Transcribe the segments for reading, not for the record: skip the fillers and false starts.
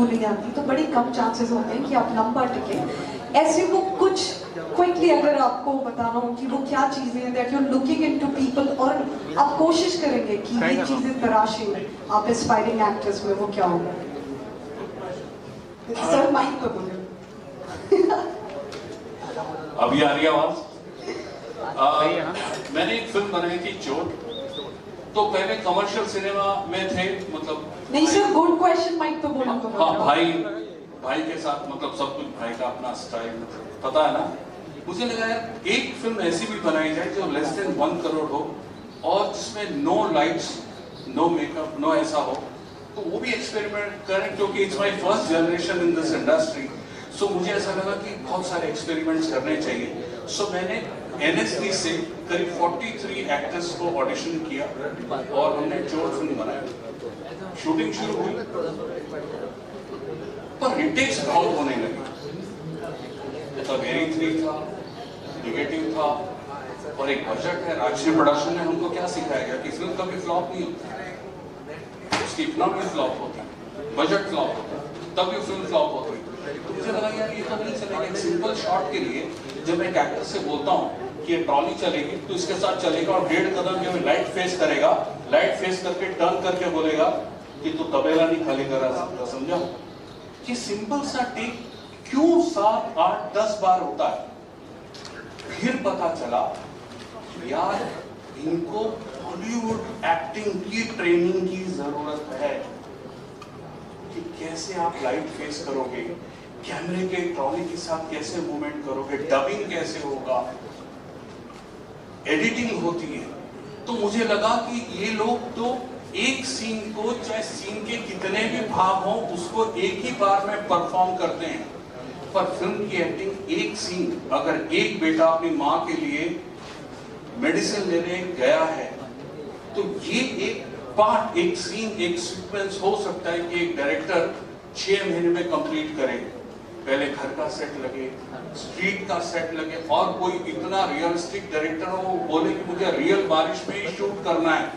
खुशबू नहीं आती, तो बड़ी कम चांसेस होते हैं कि आप लंबा टिके। ऐसे वो कुछ क्विकली अगर आपको बताना हो कि वो क्या चीजें हैं that you are looking into people, और आप कोशिश करेंगे कि ये चीजें तराशें आप एस्पायरिंग एक्टर्स में, वो क्या होगा? सर माइक पे बोले। अभी आ रही आवाज? मैंने एक फिल्म बनाई थी चोट, तो पहले कमर्शियल सिनेमा में थे, मतलब नहीं सर, गुड क्वेश्चन, माइक पे बोला तो। हाँ, भाई के साथ मतलब सब कुछ, भाई का अपना स्टाइल पता है ना। मुझे लगा यार एक फिल्म ऐसी भी बनाई जाए जो लेस देन 1 करोड़ हो और जिसमें no lights, no makeup, no ऐसा हो, तो वो भी एक्सपेरिमेंट करें, क्योंकि it's my first generation in this industry. So मुझे ऐसा लगा कि बहुत सारे एक्सपेरिमेंट्स करने चाहिए। सो मैंने NSD से करीब 43 एक्टर्स को ऑडिशन किया और हमने चोट फिल्म बनाई। शूटिंग शुरू हुई पर रिटेक्स बहुत होने लगे। वेरी 3 था, नेगेटिव था, और एक बजट है। राजश्री प्रोडक्शन ने हमको क्या सिखाया गया कि फिल्म कभी फ्लॉप नहीं होती, उसकी इकोनॉमी फ्लॉप होती, बजट फ्लॉप होता, तब ये फिल्म फ्लॉप होती। तो मुझे लगा यार ये तो नहीं चलेगा। एक सिंपल शॉट के लिए जब मैं एक एक्टर से बोलता हूँ कि ये ट्रॉली चलेगी तो इसके साथ चलेगा और 1.5 कदम जब लाइट फेस करेगा, लाइट फेस करके टर्न करके बोलेगा कि तू तबेला नहीं खाली करा सकता, समझा? कि सिंपल सा टेक क्यों 7, 8, 10 बार होता है? फिर पता चला यार इनको बॉलीवुड एक्टिंग की ट्रेनिंग की जरूरत है कि कैसे आप लाइट फेस करोगे, कैमरे के ट्रॉली के साथ कैसे मूवमेंट करोगे, डबिंग कैसे होगा, एडिटिंग होती है। तो मुझे लगा कि ये लोग तो एक सीन को, चाहे सीन के कितने भी भाग हों, उसको एक ही बार में परफॉर्म करते हैं। पर फिल्म की एक्टिंग, एक सीन, अगर एक बेटा अपनी माँ के लिए मेडिसिन लेने गया है तो ये एक पार्ट, एक सीन, एक सीक्वेंस हो सकता है कि एक डायरेक्टर 6 महीने में कंप्लीट करे। पहले घर का सेट लगे, स्ट्रीट का सेट लगे, और कोई इतना रियलिस्टिक डायरेक्टर हो वो बोले कि मुझे रियल बारिश में ही शूट करना है,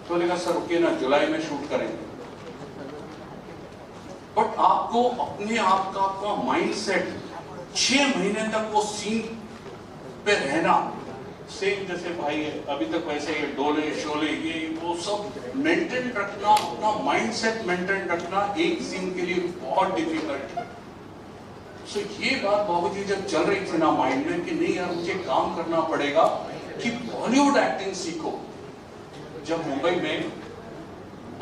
तो लेगा सर रुकिए ना, जुलाई में शूट करेंगे। बट आपको अपने आप का आपका माइंडसेट 6 महीने तक वो सीन पे रहना, सेम जैसे भाई है अभी तक वैसे ये डोले शोले ये वो सब मेंटेन रखना, अपना माइंडसेट मेंटेन रखना एक सीन के लिए बहुत डिफिकल्ट है। सो ये बात बाबूजी जब चल रही थी ना माइंड में कि नहीं यार मुझे काम करना पड़ेगा कि बॉलीवुड एक्टिंग सीखो। जब मुंबई में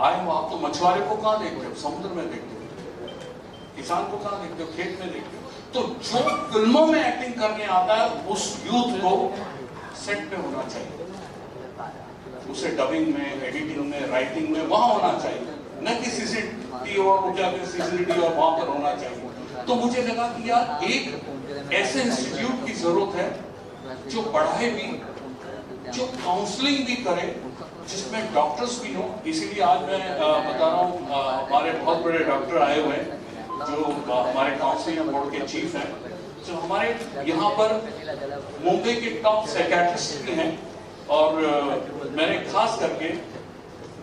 आए हो आप तो मछुआरे को कहाँ देखते हो? समुद्र में देखते हो। किसान को कहाँ देखते हो? खेत में देखते हो। तो जो फिल्मों में एक्टिंग करने आता है उस यूथ को सेट पे होना चाहिए, उसे डबिंग में, एडिटिंग में, राइटिंग में वहां होना चाहिए, न कि सीसीटी और सीसीटी और वहां पर होना चाहिए। तो मुझे लगा कि यार एक ऐसे इंस्टीट्यूट की जरूरत है जो पढ़ाए भी, जो काउंसलिंग भी करे, जिसमें डॉक्टर्स भी हो। इसीलिए आज मैं बता रहा हूँ हमारे बहुत बड़े डॉक्टर आए हुए हैं जो हमारे काउंसलिंग बोर्ड के चीफ हैं, जो हमारे यहाँ पर मुंबई के टॉप साइकियाट्रिस्ट भी हैं। और मैंने खास करके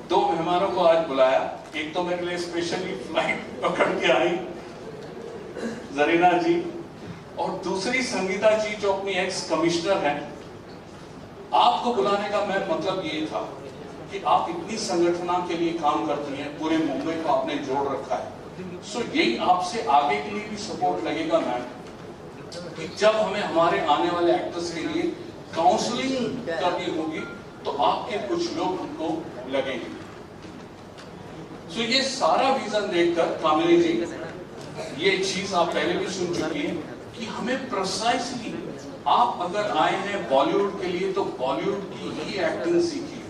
2 मेहमानों को आज बुलाया। एक तो मेरे लिए स्पेशली फ्लाइट पकड़ के आई जरीना जी, और दूसरी संगीता जी जो अपनी एक्स कमिश्नर हैं। आपको बुलाने का मैं मतलब ये था कि आप इतनी संगठना के लिए काम करती हैं, पूरे मुंबई को आपने जोड़ रखा है। सो यही आपसे आगे के लिए भी सपोर्ट लगेगा मैम, कि जब हमें हमारे आने वाले एक्टर्स के लिए काउंसलिंग करनी होगी तो आपके कुछ लोग हमको लगेंगे। सो ये सारा विजन देखकर कामिनी जी, ये चीज आप पहले भी सुन चुकी हैं कि हमें प्रिसाइसली, आप अगर आए हैं बॉलीवुड के लिए तो बॉलीवुड की ही एक्टिंग सीखिए।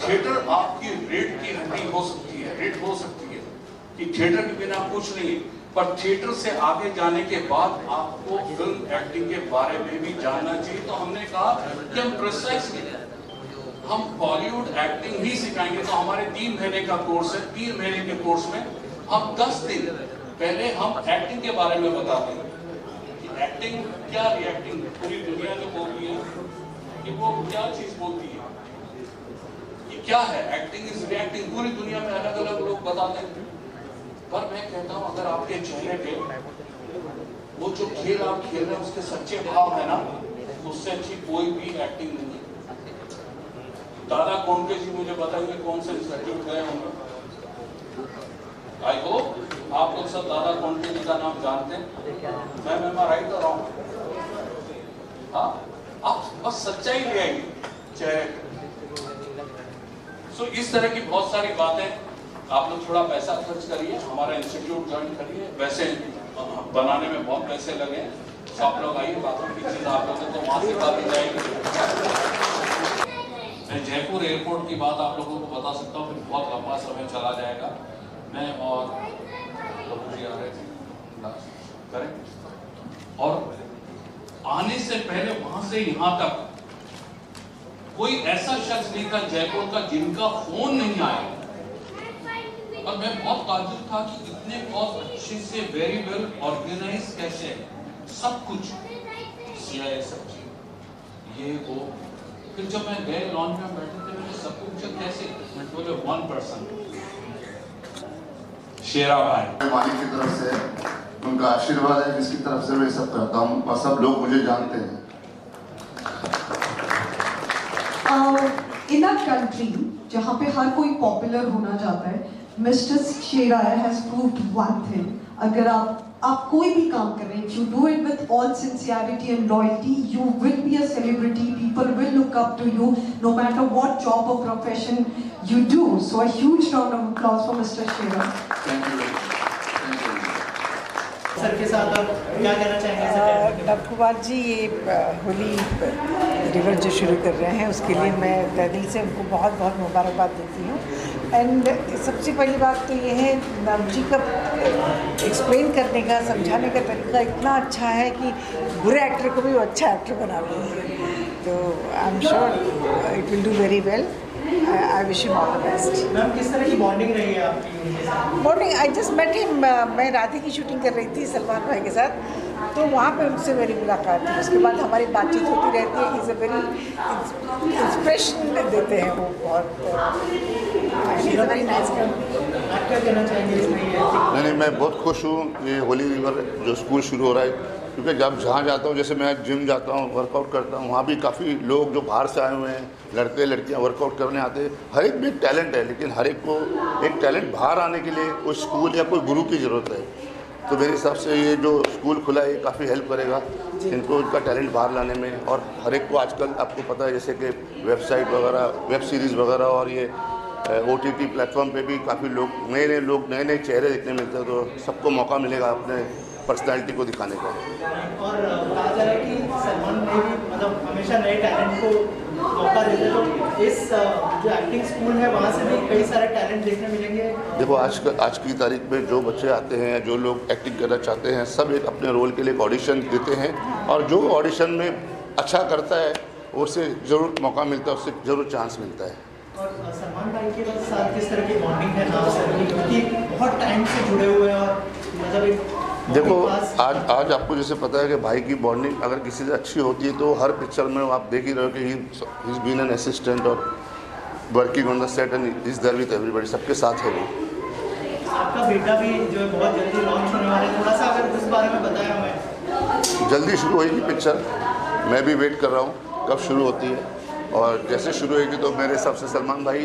थिएटर आपकी रेट की हड्डी हो सकती है, रेट हो सकती है कि थिएटर के बिना कुछ नहीं, पर थिएटर से आगे जाने के बाद आपको फिल्म एक्टिंग के बारे में भी जानना चाहिए। तो हमने कहा कि हम प्रिसाइसली हम बॉलीवुड एक्टिंग ही सिखाएंगे। तो हमारे 3 महीने का कोर्स है। 3 महीने के कोर्स में हम 10 दिन पहले हम एक्टिंग के बारे में बताते हैं कि एक्टिंग क्या, रिएक्टिंग पूरी दुनिया जो बोल रही है कि वो क्या चीज बोलती है, कि क्या है एक्टिंग इज रिएक्टिंग, पूरी दुनिया में अलग अलग लोग बताते हैं, पर मैं कहता हूं अगर आपके चेहरे पे वो जो खेल आप खेल रहे हैं उसके सच्चे भाव है ना, उससे अच्छी कोई भी एक्टिंग नहीं है। दादा कोंडके जी मुझे बताइए कौन से इंस्टीट्यूट गए होंगे? आई होप आप लोग सब दादा कोंडके जी का नाम जानते हैं। मैं राइट और रॉन्ग? हाँ, आप बस सच्चाई ले आइए चेहरे। सो इस तरह की बहुत सारी बातें, आप लोग थोड़ा पैसा खर्च करिए, हमारा इंस्टीट्यूट ज्वाइन करिए। वैसे बनाने में बहुत पैसे लगे हैं, तो आप लोग आइए, बातों की चीज आप लोगों को वहां सिखा दी जाएगी। मैं जयपुर एयरपोर्ट की बात आप लोगों को बता सकता हूँ, फिर बहुत लंबा समय चला जाएगा। मैं और प्रभु जी आ रहे थे करेक्ट, और आने से पहले वहां से यहां तक कोई ऐसा शख्स नहीं था जयपुर का जिनका फोन नहीं आया, और मैं बहुत ताज्जुब था कि इतने बहुत अच्छे से वेरी वेल ऑर्गेनाइज कैसे है सब कुछ, CIA सब चीज ये वो। फिर जब मैं गए लॉन्च में बैठे थे, मैंने सबको पूछा कैसे, मैं बोले 1% शेरा भाई मालिक की तरफ से उनका आशीर्वाद है, जिसकी तरफ से मैं सब करता हूँ और सब लोग मुझे जानते हैं। इन अ कंट्री जहाँ पे हर कोई पॉपुलर होना चाहता है, mister Shera has proved one thing, अगर आप कोई भी काम कर रहे हैं, if you do it with all sincerity and loyalty, you will be a celebrity, people will look up to you no matter what job और profession you do. So a huge round of applause for Mr. Sheera. Thank you. Sir के साथ आप क्या कहना चाहेंगे sir? नव कुमार जी ये Holi river जो शुरू कर रहे हैं उसके लिए मैं तहे दिल से उनको बहुत बहुत मुबारकबाद देती हूँ। एंड सबसे पहली बात तो ये है, नव जी का एक्सप्लेन करने का, समझाने का तरीका इतना अच्छा है कि बुरे एक्टर को भी वो अच्छा एक्टर बना देंगे। तो I am sure it will do very well. I wish him all the best. Ma'am किस तरह की बॉन्डिंग रही है आपकी उनके साथ? Morning I just met him, मैं राधे की शूटिंग कर रही थी सलमान भाई के साथ, तो वहाँ पे उनसे मेरी मुलाकात थी। उसके बाद हमारी बातचीत होती रहती है। इज़ अ वेरी इंस्पिरेशन देते हैं वो, बहुत वेरी नाइस। आप क्या कहना चाहेंगे इसमें? नहीं, मैं बहुत खुश हूँ ये होली रिवर जो स्कूल शुरू हो रहा है, क्योंकि जब जहाँ जाता हूँ, जैसे मैं जिम जाता हूँ, वर्कआउट करता हूँ, वहाँ भी काफ़ी लोग जो बाहर से आए हुए हैं, लड़के लड़कियाँ वर्कआउट करने आते हैं। हर एक में एक टैलेंट है, लेकिन हर एक को एक टैलेंट बाहर आने के लिए कोई स्कूल या कोई गुरु की ज़रूरत है। तो मेरे हिसाब से ये जो स्कूल खुला है ये काफ़ी हेल्प करेगा इनको इनका टैलेंट बाहर लाने में। और हर एक को आजकल आपको पता है जैसे कि वेबसाइट वगैरह, वेब सीरीज़ वगैरह और ये OTT प्लेटफॉर्म पे भी काफ़ी लोग, नए नए चेहरे देखने मिलते हैं, तो सबको मौका मिलेगा अपने पर्सनैलिटी को दिखाने का। और कहा जा रहा है कि सलमान ने भी मतलब हमेशा नए टैलेंट को मौका देते, तो इस जो एक्टिंग स्कूल है वहाँ से भी कई सारे टैलेंट देखने मिलेंगे। देखो आज की तारीख में जो बच्चे आते हैं, जो लोग एक्टिंग करना चाहते हैं, सब एक अपने रोल के लिए ऑडिशन देते हैं, और जो ऑडिशन में अच्छा करता है उससे ज़रूर मौका मिलता है, उससे ज़रूर चांस मिलता है। और सलमान भाई के साथ किस तरह की बॉन्डिंग है ना सर, क्योंकि बहुत टाइम से जुड़े हुए हैं, और मतलब एक देखो आज आपको जैसे पता है कि भाई की बॉन्डिंग अगर किसी से अच्छी होती है तो हर पिक्चर में आप देख ही रहे हो कि he is been an assistant और working on the set and is there with everybody, सबके साथ है वो। आपका बेटा भी जो है बहुत जल्दी लॉन्च होने वाला है, थोड़ा सा अगर उस बारे में बताया हमें। जल्दी शुरू होगी पिक्चर, मैं भी वेट कर रहा हूँ कब शुरू होती है, और जैसे शुरू होगी तो मेरे हिसाब से सलमान भाई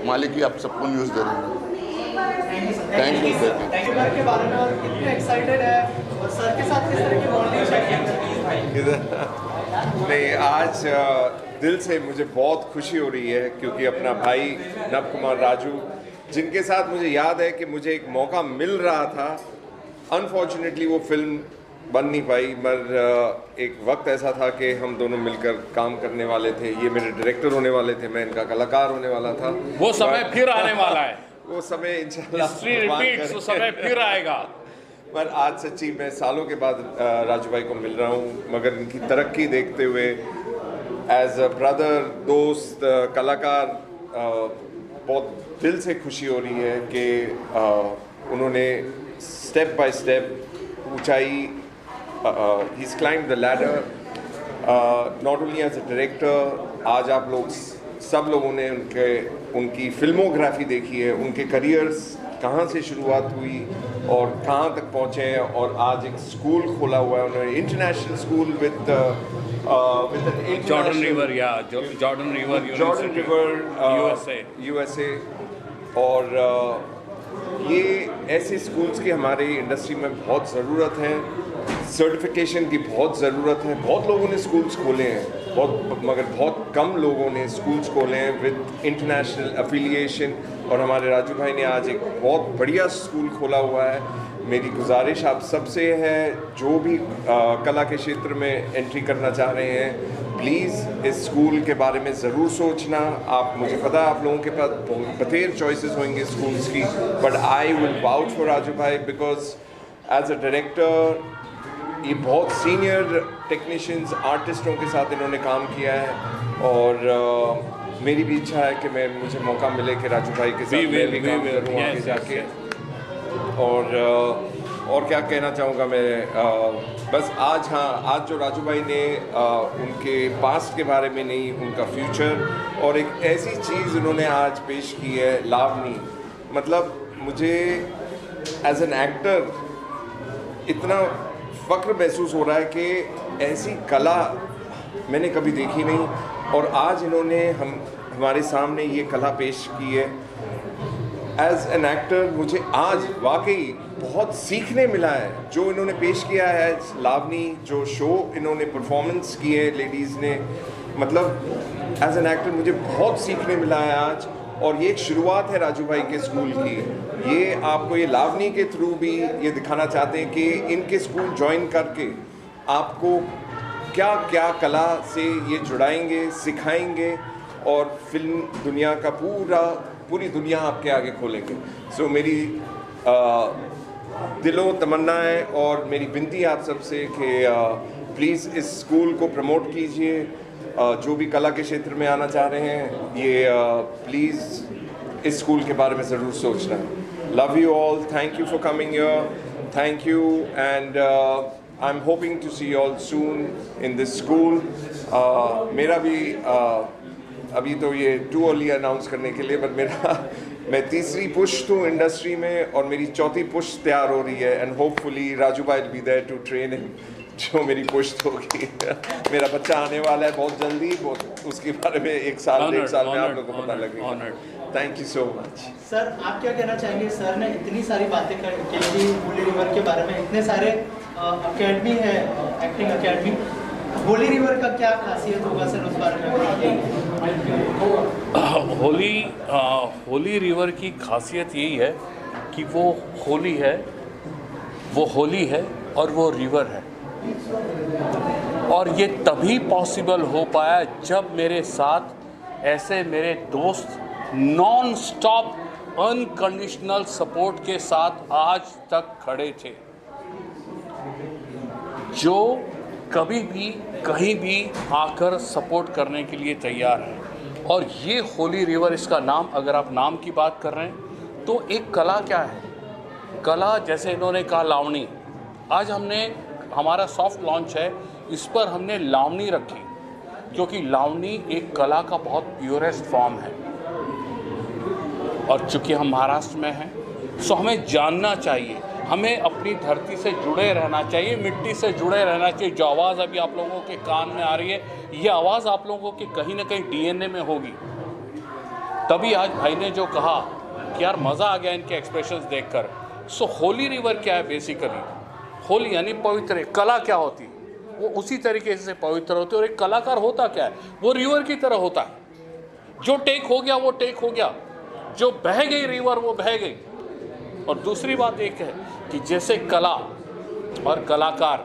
मालिक ही आप सबको न्यूज़ दे देंगे। थैंक यू सर के बारे में, और कितने एक्साइटेड है, और सर के साथ किस तरह की बॉन्डिंग चाहिए? नहीं, आज दिल से मुझे बहुत खुशी हो रही है, क्योंकि अपना भाई नव कुमार राजू, जिनके साथ मुझे याद है कि मुझे एक मौका मिल रहा था, अनफॉर्चुनेटली वो फिल्म बन नहीं पाई, मगर एक वक्त ऐसा था कि हम दोनों मिलकर काम करने वाले थे। ये मेरे डायरेक्टर होने वाले थे, मैं इनका कलाकार होने वाला था। वो समय फिर आने वाला है, वो समय इंशाल्लाह हिस्ट्री रिपीट्स, वो समय फिर आएगा। पर आज सच्ची मैं सालों के बाद राजू भाई को मिल रहा हूँ, मगर इनकी तरक्की देखते हुए एज अ ब्रदर, दोस्त, कलाकार, बहुत दिल से खुशी हो रही है कि उन्होंने स्टेप बाय स्टेप ऊंचाई, he's climbed the ladder, not only as a director, आज आप लोग सब लोगों ने उनकी फिल्मोग्राफी देखी है, उनके करियर्स कहाँ से शुरुआत हुई और कहाँ तक पहुँचे हैं, और आज एक स्कूल खोला हुआ है उन्होंने, international school with Jordan river USA. और ये ऐसे स्कूल्स की हमारी इंडस्ट्री में बहुत ज़रूरत है, सर्टिफिकेशन की बहुत ज़रूरत है। बहुत लोगों ने स्कूल्स खोले हैं, मगर बहुत कम लोगों ने स्कूल्स खोले हैं विद इंटरनेशनल एफिलिएशन, और हमारे राजू भाई ने आज एक बहुत बढ़िया स्कूल खोला हुआ है। मेरी गुजारिश आप सबसे है, जो भी कला के क्षेत्र में एंट्री करना चाह रहे हैं, प्लीज़ इस स्कूल के बारे में ज़रूर सोचना। आप, मुझे पता है आप लोगों के पास बतेर चॉइसेस होंगे स्कूल्स की, but I will vouch for Raju भाई बिकॉज एज अ डायरेक्टर ये बहुत सीनियर टेक्नीशियंस, आर्टिस्टों के साथ इन्होंने काम किया है, और मेरी भी इच्छा है कि मुझे मौका मिले कि राजू भाई के साथ मैं भी काम करूँ आगे जाके। और क्या कहना चाहूँगा मैं, बस आज जो राजू भाई ने उनके पास्ट के बारे में नहीं, उनका फ्यूचर, और एक ऐसी चीज़ उन्होंने आज पेश की है, लावनी। मतलब मुझे एज एन एक्टर इतना फ़ख्र महसूस हो रहा है कि ऐसी कला मैंने कभी देखी नहीं, और आज इन्होंने हमारे सामने ये कला पेश की है। एज एन एक्टर मुझे आज वाकई बहुत सीखने मिला है जो इन्होंने पेश किया है। लावनी जो शो इन्होंने परफॉर्मेंस की है लेडीज़ ने, मतलब एज एन एक्टर मुझे बहुत सीखने मिला है आज, और ये एक शुरुआत है राजू भाई के स्कूल की। ये आपको ये लावनी के थ्रू भी ये दिखाना चाहते हैं कि इनके स्कूल ज्वाइन करके आपको क्या क्या कला से ये जुड़ाएंगे, सिखाएंगे, और फिल्म दुनिया का पूरी दुनिया आपके आगे खोलेंगे। सो मेरी दिलो तमन्ना है और मेरी विनती है आप सबसे कि प्लीज़ इस स्कूल को प्रमोट कीजिए। जो भी कला के क्षेत्र में आना चाह रहे हैं, ये प्लीज़ इस स्कूल के बारे में ज़रूर सोचना। Love you all, thank you for coming here, thank you, and I am hoping to see you all soon in this school. मेरा भी अभी तो ये टू अर्ली अनाउंस करने के लिए, बट मैं तीसरी पुश्त हूँ इंडस्ट्री में, और मेरी चौथी पुश्त तैयार हो रही है, एंड होपफुली राजू भाई will be there to train him जो मेरी पुश्त होगी। मेरा बच्चा आने वाला है बहुत जल्दी, उसके बारे में एक साल में आप लोगों को पता लगेगा। Thank you so much. Sir आप क्या कहना चाहेंगे? सर ने इतनी सारी बातें की होली रिवर के बारे में, इतने सारे अकेडमी है, एक्टिंग अकेडमी, होली रिवर का क्या खासियत होगा सर, उस बारे में? होली रिवर की खासियत यही है कि वो होली है, वो होली है और वो रिवर है, और ये तभी पॉसिबल हो पाया जब मेरे साथ ऐसे मेरे दोस्त नॉन स्टॉप अनकंडीशनल सपोर्ट के साथ आज तक खड़े थे, जो कभी भी कहीं भी आकर सपोर्ट करने के लिए तैयार है। और ये होली रिवर, इसका नाम, अगर आप नाम की बात कर रहे हैं तो एक कला क्या है, कला जैसे इन्होंने कहा लावनी, आज हमारा सॉफ्ट लॉन्च है, इस पर हमने लावनी रखी क्योंकि लावनी एक कला का बहुत प्योरेस्ट फॉर्म है, और चूँकि हम महाराष्ट्र में हैं सो हमें जानना चाहिए, हमें अपनी धरती से जुड़े रहना चाहिए, मिट्टी से जुड़े रहना चाहिए। जो आवाज़ अभी आप लोगों के कान में आ रही है, ये आवाज़ आप लोगों के कहीं ना कहीं डीएनए में होगी। तभी आज भाई ने जो कहा कि यार मज़ा आ गया इनके एक्सप्रेशंस देखकर। सो होली रिवर क्या है बेसिकली, होली यानी पवित्र, कला क्या होती है वो उसी तरीके से पवित्र होती है, और एक कलाकार होता क्या है, वो रिवर की तरह होता है, जो टेक हो गया वो टेक हो गया, जो बह गई रिवर वो बह गई। और दूसरी बात एक है कि जैसे कला और कलाकार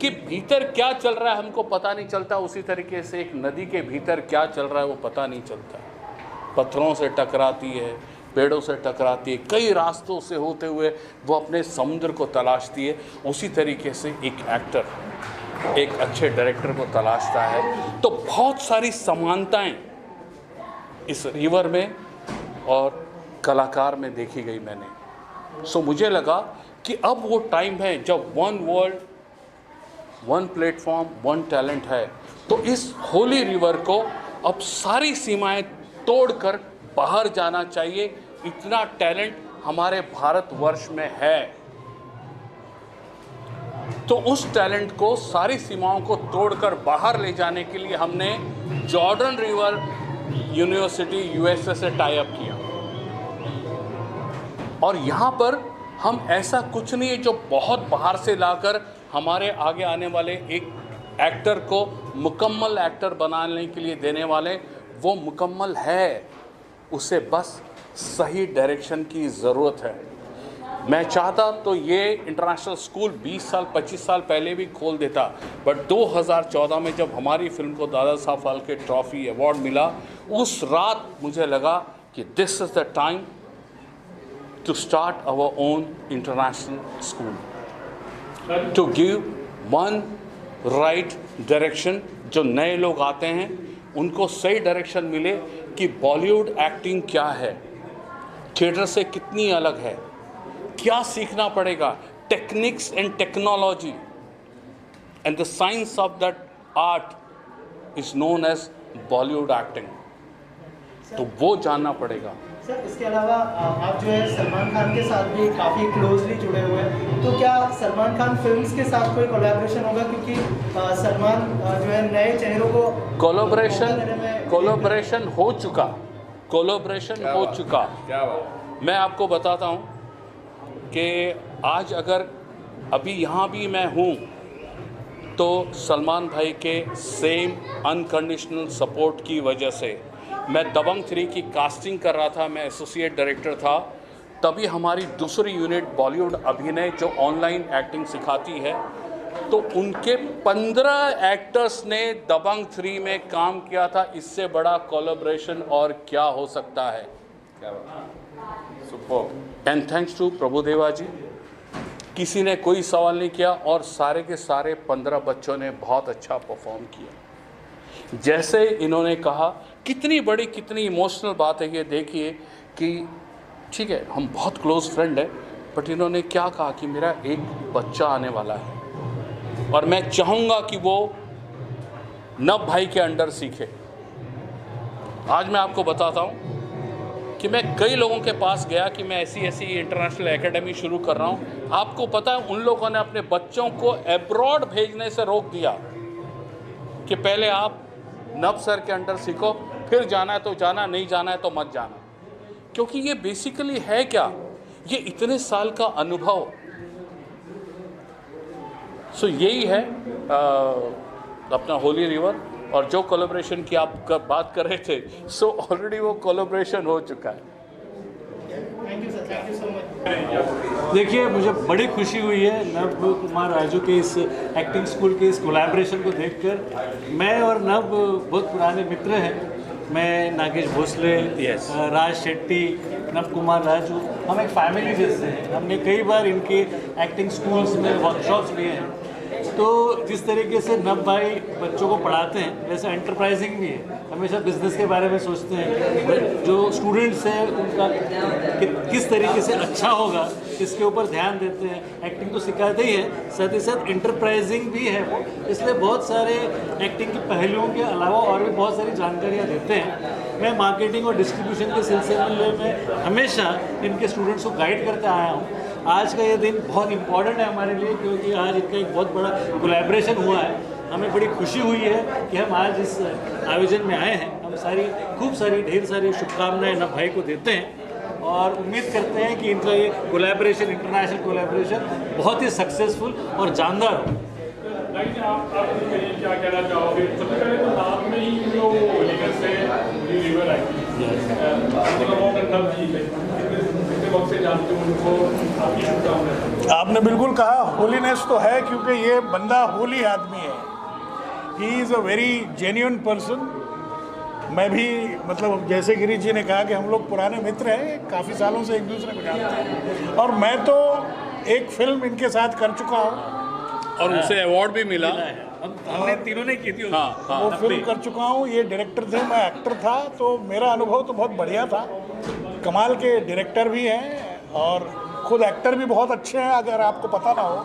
के भीतर क्या चल रहा है हमको पता नहीं चलता, उसी तरीके से एक नदी के भीतर क्या चल रहा है वो पता नहीं चलता। पत्थरों से टकराती है, पेड़ों से टकराती है, कई रास्तों से होते हुए वो अपने समुद्र को तलाशती है। उसी तरीके से एक एक्टर एक अच्छे डायरेक्टर को तलाशता है। तो बहुत सारी समानताएं इस रिवर में और कलाकार में देखी गई मैंने। सो मुझे लगा कि अब वो टाइम है जब one world, one platform, one talent है, तो इस होली रिवर को अब सारी सीमाएं तोड़कर बाहर जाना चाहिए। इतना टैलेंट हमारे भारतवर्ष में है, तो उस टैलेंट को सारी सीमाओं को तोड़कर बाहर ले जाने के लिए हमने जॉर्डन रिवर यूनिवर्सिटी यूएसए से टाई अप किया। और यहाँ पर हम ऐसा कुछ नहीं है जो बहुत बाहर से लाकर हमारे आगे आने वाले एक एक्टर को मुकम्मल एक्टर बनाने के लिए देने वाले, वो मुकम्मल है, उसे बस सही डायरेक्शन की ज़रूरत है। मैं चाहता तो ये इंटरनेशनल स्कूल 20 साल 25 साल पहले भी खोल देता, बट 2014 में जब हमारी फिल्म को दादा साहब फाल्के ट्रॉफी अवार्ड मिला, उस रात मुझे लगा कि this is the time to start our own international school, to give one right direction. जो नए लोग आते हैं उनको सही डायरेक्शन मिले कि बॉलीवुड एक्टिंग क्या है, थिएटर से कितनी अलग है, क्या सीखना पड़ेगा, techniques and technology and the science of that art is known as Bollywood acting, तो वो जानना पड़ेगा। सर इसके अलावा आप जो है सलमान खान के साथ भी काफ़ी क्लोजली जुड़े हुए हैं, तो क्या सलमान खान फिल्म्स के साथ कोई कोलैबोरेशन होगा? क्योंकि सलमान जो है नए चेहरों को कोलैबोरेशन हो चुका, कोलैबोरेशन हो चुका। क्या बात। मैं आपको बताता हूँ कि आज अगर अभी यहाँ भी मैं हूँ तो सलमान भाई के सेम अनकंडीशनल सपोर्ट की वजह से। मैं दबंग 3 की कास्टिंग कर रहा था, मैं एसोसिएट डायरेक्टर था, तभी हमारी दूसरी यूनिट बॉलीवुड अभिनय जो ऑनलाइन एक्टिंग सिखाती है, तो उनके 15 एक्टर्स ने दबंग 3 में काम किया था। इससे बड़ा कोलैबोरेशन और क्या हो सकता है? क्या बात, super. And thanks to Prabhudeva ji, किसी ने कोई सवाल नहीं किया और सारे के सारे 15 बच्चों ने बहुत अच्छा परफॉर्म किया। जैसे इन्होंने कहा, कितनी बड़ी कितनी इमोशनल बात है ये देखिए कि ठीक है हम बहुत क्लोज फ्रेंड है, बट इन्होंने क्या कहा कि मेरा एक बच्चा आने वाला है और मैं चाहूँगा कि वो नब भाई के अंडर सीखे। आज मैं आपको बताता हूँ कि मैं कई लोगों के पास गया कि मैं ऐसी ऐसी इंटरनेशनल एकेडमी शुरू कर रहा हूँ। आपको पता है उन लोगों ने अपने बच्चों को अब्रॉड भेजने से रोक दिया कि पहले आप नब सर के अंडर सीखो, फिर जाना है तो जाना, नहीं जाना है तो मत जाना। क्योंकि ये बेसिकली है क्या, ये इतने साल का अनुभव। सो यही है अपना होली रिवर। और जो कोलैबोरेशन की आप बात कर रहे थे, सो ऑलरेडी वो कोलैबोरेशन हो चुका है। Thank you sir, thank you so much. देखिए मुझे बड़ी खुशी हुई है नब कुमार राजू के इस एक्टिंग स्कूल के इस कोलैबोरेशन को देखकर। मैं और नब बहुत पुराने मित्र हैं। मैं नागेश भोसले, राज शेट्टी, नब कुमार राजू, हम एक फैमिली जैसे हैं। हमने कई बार इनके एक्टिंग स्कूल्स में वर्कशॉप्स लिए हैं। तो जिस तरीके से नब भाई बच्चों को पढ़ाते हैं वैसे एंटरप्राइजिंग भी है, हमेशा बिजनेस के बारे में सोचते हैं। जो स्टूडेंट्स हैं उनका किस तरीके से अच्छा होगा इसके ऊपर ध्यान देते हैं। एक्टिंग तो सिखाते ही हैं, साथ ही साथ एंटरप्राइजिंग भी है वो, इसलिए बहुत सारे एक्टिंग के पहलुओं के अलावा और भी बहुत सारी जानकारियाँ देते हैं। मैं मार्केटिंग और डिस्ट्रीब्यूशन के सिलसिले में हमेशा इनके स्टूडेंट्स को गाइड करते आया हूँ। आज का ये दिन बहुत इम्पॉर्टेंट है हमारे लिए क्योंकि आज इनका एक बहुत बड़ा कोलैबोरेशन हुआ है। हमें बड़ी खुशी हुई है कि हम आज इस आयोजन में आए हैं। हम खूब सारी ढेर सारी शुभकामनाएं नब भाई को देते हैं और उम्मीद करते हैं कि इनका ये कोलैबोरेशन, इंटरनेशनल कोलैबोरेशन बहुत ही सक्सेसफुल और जानदार हो। आप क्या कहना चाहोगे? सबसे पहले तो नाम में ही जो लेकर से रिवर आई आपने बिल्कुल कहा, होलीनेस तो है क्योंकि ये बंदा होली आदमी है। He is a very genuine person. मैं भी मतलब जैसे गिरीश जी ने कहा कि हम लोग पुराने मित्र हैं, काफ़ी सालों से एक दूसरे को जानते हैं और मैं तो एक फिल्म इनके साथ कर चुका हूँ और उसे अवार्ड भी मिला। हमने तीनों ने की थी। वो फिल्म कर चुका हूँ। ये डायरेक्टर थे, मैं एक्टर था, तो मेरा अनुभव तो बहुत बढ़िया था। कमाल के डायरेक्टर भी हैं और खुद एक्टर भी बहुत अच्छे हैं। अगर आपको पता ना हो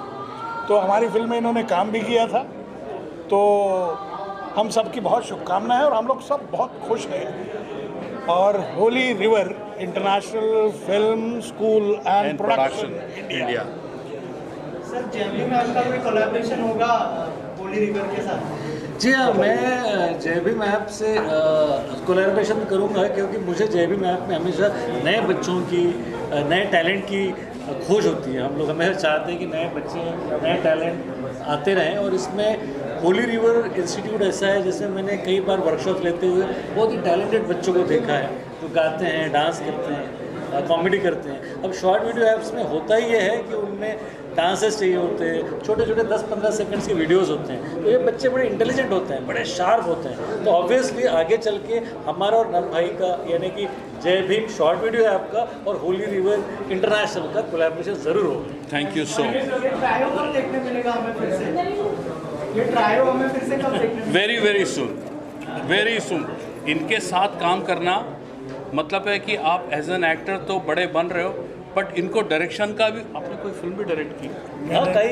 तो हमारी फिल्म में इन्होंने काम भी किया था। तो हम सबकी बहुत शुभकामनाएं और हम लोग सब बहुत खुश हैं। और Holi river international film school and production India. Sir javelin में आपका कोई कोलैबोरेशन होगा होली रिवर के साथ? जी हाँ, मैं जेबीएम ऐप से कोलैबोरेशन करूँगा, क्योंकि मुझे जेबीएम ऐप में हमेशा नए बच्चों की, नए टैलेंट की खोज होती है। हम लोग हमेशा चाहते हैं कि नए बच्चे, नए टैलेंट आते रहें, और इसमें होली रिवर इंस्टीट्यूट ऐसा है जैसे मैंने कई बार वर्कशॉप लेते हुए बहुत ही टैलेंटेड बच्चों को देखा है, जो गाते हैं, डांस करते हैं, कॉमेडी करते हैं। अब शॉर्ट वीडियो ऐप्स में होता ही ये है कि उनमें डांसेस चाहिए होते हैं, छोटे छोटे 10-15 सेकंड्स के वीडियोस होते हैं, तो ये बच्चे बड़े इंटेलिजेंट होते हैं, बड़े शार्प होते हैं। तो ऑब्वियसली आगे चल के हमारा और नब भाई का, यानी कि जय भीम शॉर्ट वीडियो ऐप का और होली रिवर इंटरनेशनल का कोलैबोरेशन ज़रूर होगा। Thank you so much. ये ट्रायो कब देखने मिलेगा हमें फिर से? ये ट्रायो हमें फिर से कब देखने? Very soon, very soon. इनके साथ काम करना मतलब है कि आप एज एन एक्टर तो बड़े बन रहे हो, बट इनको डायरेक्शन का भी, आपने कोई फिल्म भी डायरेक्ट की? कई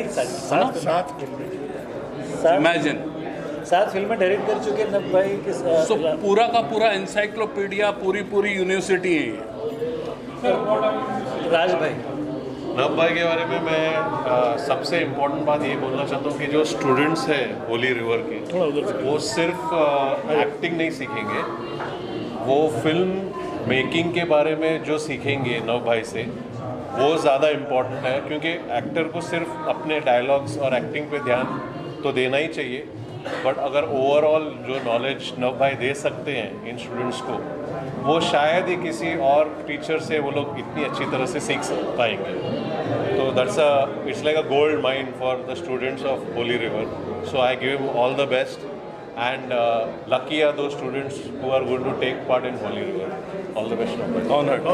7 फिल्में डायरेक्ट कर चुके हैं नब भाई के साथ। सो पूरा का पूरा इंसाइक्लोपीडिया, पूरी यूनिवर्सिटी है ये। राज भाई, नब भाई के बारे में मैं सबसे इम्पोर्टेंट बात ये बोलना चाहता हूँ कि जो स्टूडेंट्स हैं होली रिवर के, वो सिर्फ एक्टिंग नहीं सीखेंगे, वो फिल्म मेकिंग के बारे में जो सीखेंगे नव भाई से, वो ज़्यादा इम्पोर्टेंट है। क्योंकि एक्टर को सिर्फ अपने डायलॉग्स और एक्टिंग पे ध्यान तो देना ही चाहिए, बट अगर ओवरऑल जो नॉलेज नव भाई दे सकते हैं इन स्टूडेंट्स को, वो शायद ही किसी और टीचर से वो लोग इतनी अच्छी तरह से सीख पाएंगे। तो that's it's like a gold mine for the students of Holi river. So I give him all the best, and lucky are those students who are going to take part in Holy River. All the best. Honored.